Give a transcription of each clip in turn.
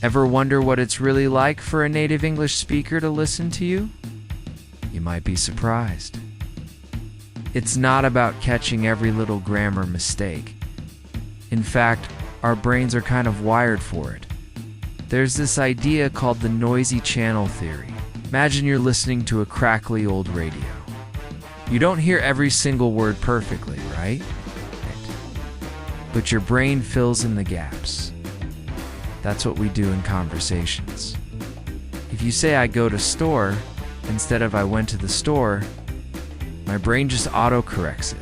Ever wonder what it's really like for a native English speaker to listen to you? You might be surprised. It's not about catching every little grammar mistake. In fact, our brains are kind of wired for it. There's this idea called the noisy channel theory. Imagine you're listening to a crackly old radio. You don't hear every single word perfectly, right? But your brain fills in the gaps. That's what we do in conversations. If you say I go to store instead of I went to the store, my brain just auto-corrects it.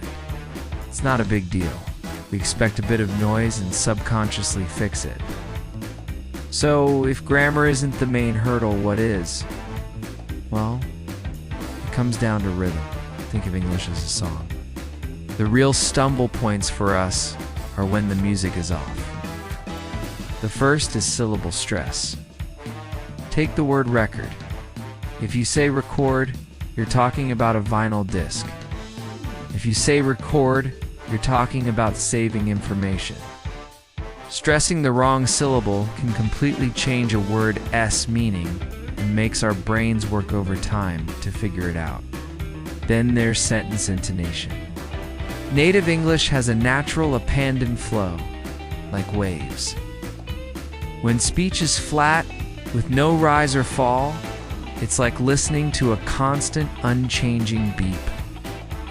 It's not a big deal. We expect a bit of noise and subconsciously fix it. So if grammar isn't the main hurdle, what is? Well, it comes down to rhythm. Think of English as a song. The real stumble points for us are when the music is off. The first is syllable stress. Take the word record. If you say record, you're talking about a vinyl disc. If you say record, you're talking about saving information. Stressing the wrong syllable can completely change a word's meaning and makes our brains work overtime to figure it out. Then there's sentence intonation. Native English has a natural abandon flow, like waves. When speech is flat, with no rise or fall, it's like listening to a constant, unchanging beep.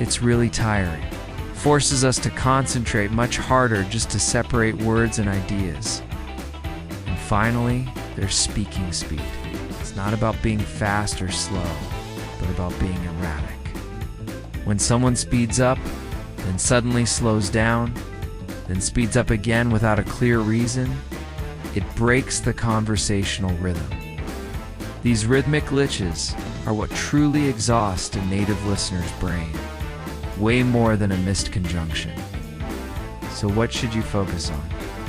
It's really tiring. Forces us to concentrate much harder just to separate words and ideas. And finally, there's speaking speed. It's not about being fast or slow, but about being erratic. When someone speeds up, then suddenly slows down, then speeds up again without a clear reason, it breaks the conversational rhythm. These rhythmic glitches are what truly exhaust a native listener's brain, way more than a missed conjunction. So what should you focus on?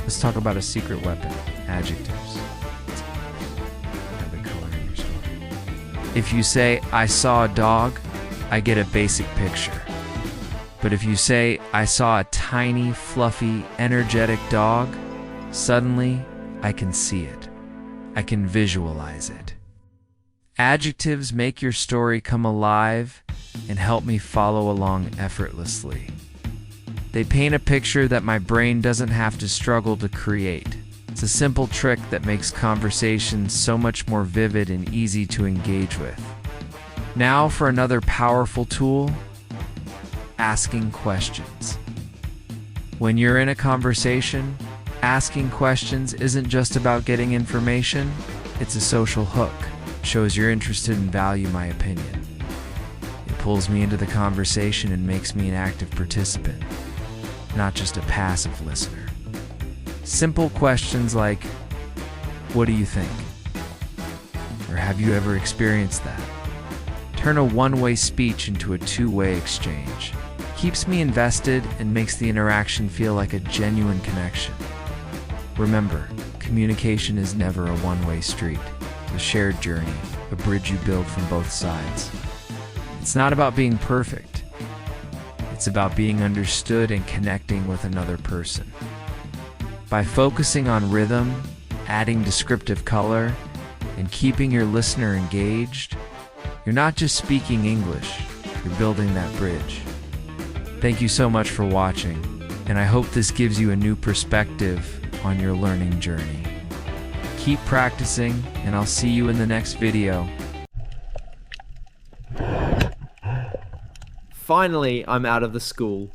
Let's talk about a secret weapon, adjectives. Have the color in your story. If you say, I saw a dog, I get a basic picture. But if you say, I saw a tiny, fluffy, energetic dog, suddenly I can see it. I can visualize it. Adjectives make your story come alive and help me follow along effortlessly. They paint a picture that my brain doesn't have to struggle to create. It's a simple trick that makes conversations so much more vivid and easy to engage with. Now for another powerful tool, asking questions. When you're in a conversation, asking questions isn't just about getting information, it's a social hook. It shows you're interested and value my opinion. It pulls me into the conversation and makes me an active participant, not just a passive listener. Simple questions like, what do you think? Or have you ever experienced that? Turn a one-way speech into a two-way exchange. Keeps me invested and makes the interaction feel like a genuine connection. Remember, communication is never a one-way street. It's a shared journey, a bridge you build from both sides. It's not about being perfect. It's about being understood and connecting with another person. By focusing on rhythm, adding descriptive color, and keeping your listener engaged, you're not just speaking English, you're building that bridge. Thank you so much for watching, and I hope this gives you a new perspective on your learning journey. Keep practicing, and I'll see you in the next video. Finally, I'm out of the school.